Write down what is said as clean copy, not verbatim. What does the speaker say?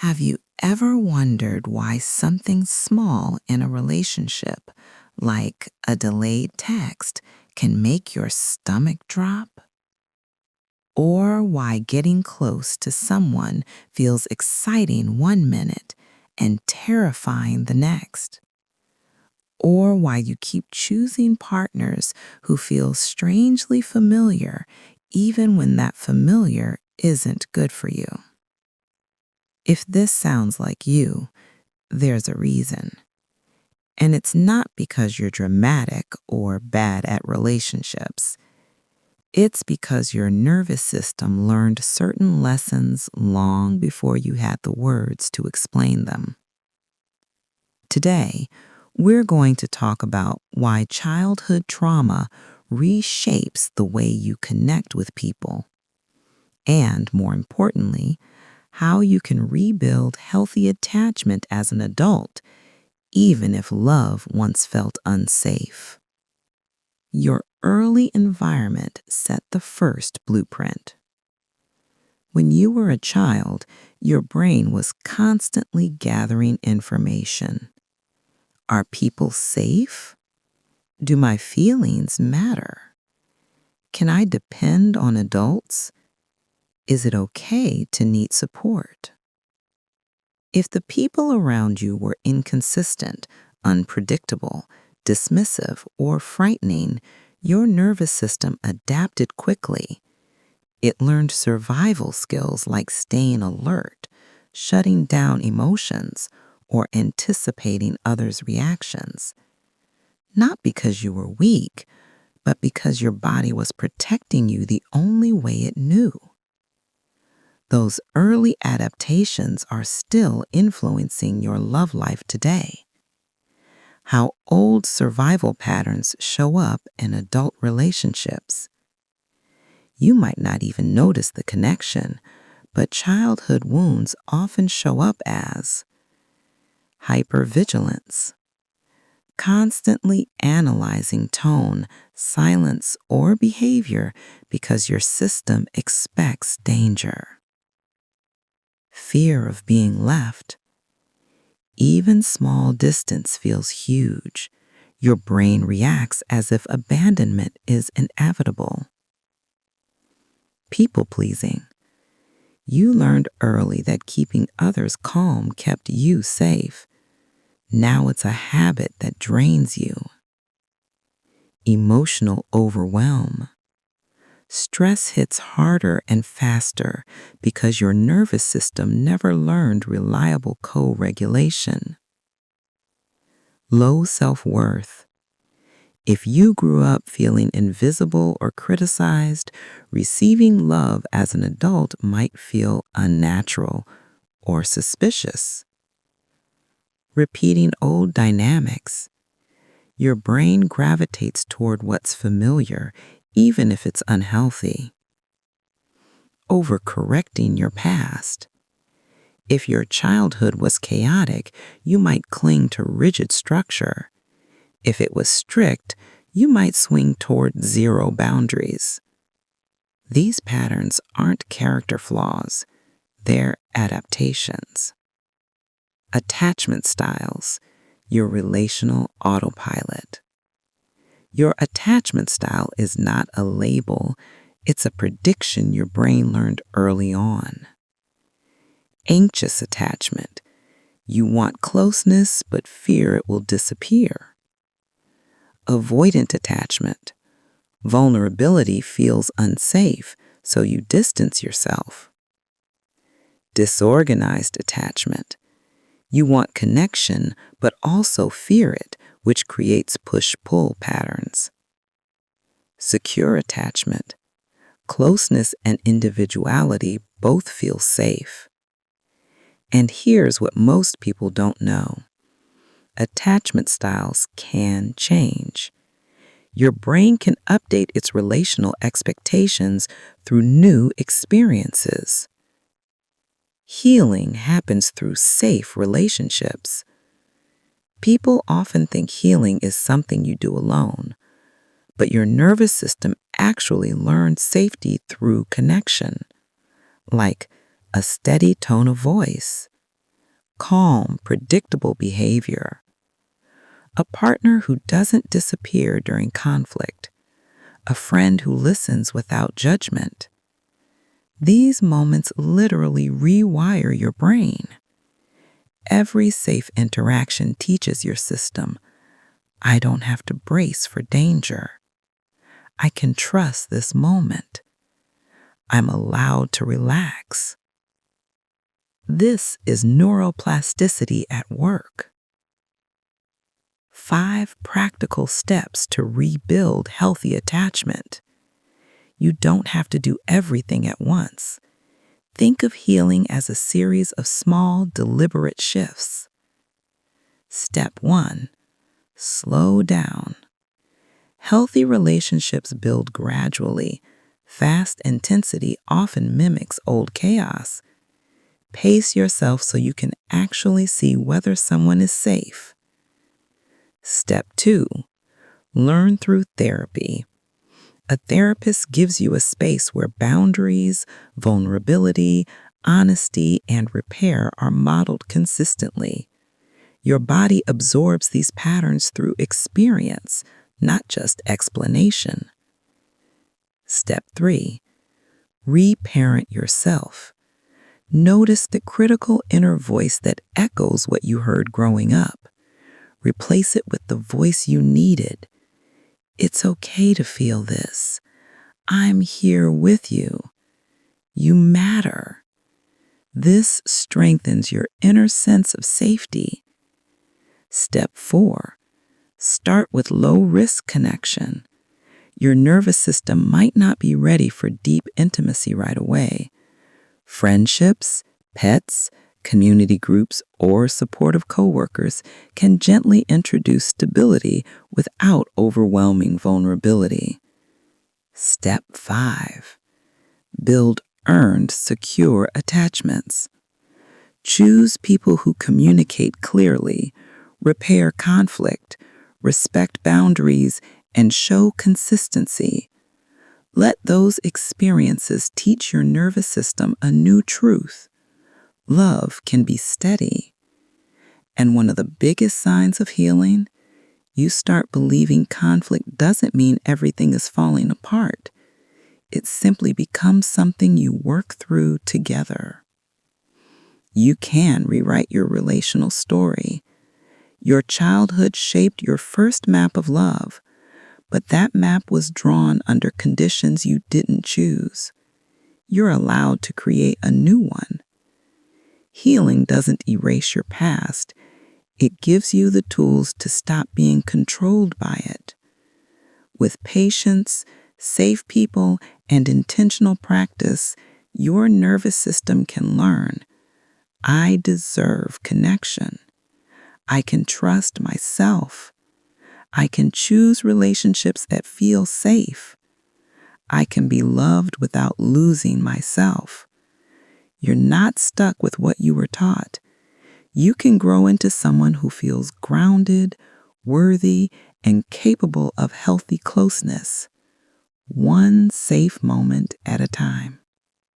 Have you ever wondered why something small in a relationship, like a delayed text, can make your stomach drop? Or why getting close to someone feels exciting one minute and terrifying the next? Or why you keep choosing partners who feel strangely familiar even when that familiar isn't good for you? If this sounds like you, there's a reason. And it's not because you're dramatic or bad at relationships. It's because your nervous system learned certain lessons long before you had the words to explain them. Today, we're going to talk about why childhood trauma reshapes the way you connect with people, and more importantly, how you can rebuild healthy attachment as an adult, even if love once felt unsafe. Your early environment set the first blueprint. When you were a child, your brain was constantly gathering information. Are people safe? Do my feelings matter? Can I depend on adults? Is it okay to need support? If the people around you were inconsistent, unpredictable, dismissive, or frightening, your nervous system adapted quickly. It learned survival skills like staying alert, shutting down emotions, or anticipating others' reactions. Not because you were weak, but because your body was protecting you the only way it knew. Those early adaptations are still influencing your love life today. How old survival patterns show up in adult relationships. You might not even notice the connection, but childhood wounds often show up as hypervigilance, constantly analyzing tone, silence, or behavior because your system expects danger. Fear of being left. Even small distance feels huge. Your brain reacts as if abandonment is inevitable. People pleasing. You learned early that keeping others calm kept you safe. Now it's a habit that drains you. Emotional overwhelm. Stress hits harder and faster because your nervous system never learned reliable co-regulation. Low self-worth. If you grew up feeling invisible or criticized, receiving love as an adult might feel unnatural or suspicious. Repeating old dynamics. Your brain gravitates toward what's familiar, even if it's unhealthy. Overcorrecting your past. If your childhood was chaotic, you might cling to rigid structure. If it was strict, you might swing toward zero boundaries. These patterns aren't character flaws, they're adaptations. Attachment styles, your relational autopilot. Your attachment style is not a label, it's a prediction your brain learned early on. Anxious attachment. You want closeness but fear it will disappear. Avoidant attachment. Vulnerability feels unsafe, so you distance yourself. Disorganized attachment. You want connection but also fear it, which creates push-pull patterns. Secure attachment. Closeness and individuality both feel safe. And here's what most people don't know. Attachment styles can change. Your brain can update its relational expectations through new experiences. Healing happens through safe relationships. People often think healing is something you do alone, but your nervous system actually learns safety through connection, like a steady tone of voice, calm, predictable behavior, a partner who doesn't disappear during conflict, a friend who listens without judgment. These moments literally rewire your brain. Every safe interaction teaches your system, I don't have to brace for danger. I can trust this moment. I'm allowed to relax. This is neuroplasticity at work. 5 practical steps to rebuild healthy attachment. You don't have to do everything at once. Think of healing as a series of small, deliberate shifts. Step 1. Slow down. Healthy relationships build gradually. Fast intensity often mimics old chaos. Pace yourself so you can actually see whether someone is safe. Step 2. Learn through therapy. A therapist gives you a space where boundaries, vulnerability, honesty, and repair are modeled consistently. Your body absorbs these patterns through experience, not just explanation. Step 3. Reparent yourself. Notice the critical inner voice that echoes what you heard growing up. Replace it with the voice you needed. It's okay to feel this. I'm here with you. You matter. This strengthens your inner sense of safety. Step 4. Start with low-risk connection. Your nervous system might not be ready for deep intimacy right away. Friendships, pets, community groups, or supportive coworkers can gently introduce stability without overwhelming vulnerability. Step 5. Build earned, secure attachments. Choose people who communicate clearly, repair conflict, respect boundaries, and show consistency. Let those experiences teach your nervous system a new truth. Love can be steady. And one of the biggest signs of healing, you start believing conflict doesn't mean everything is falling apart. It simply becomes something you work through together. You can rewrite your relational story. Your childhood shaped your first map of love, but that map was drawn under conditions you didn't choose. You're allowed to create a new one. Healing doesn't erase your past. It gives you the tools to stop being controlled by it. With patience, safe people, and intentional practice, your nervous system can learn, I deserve connection. I can trust myself. I can choose relationships that feel safe. I can be loved without losing myself. You're not stuck with what you were taught. You can grow into someone who feels grounded, worthy, and capable of healthy closeness, one safe moment at a time.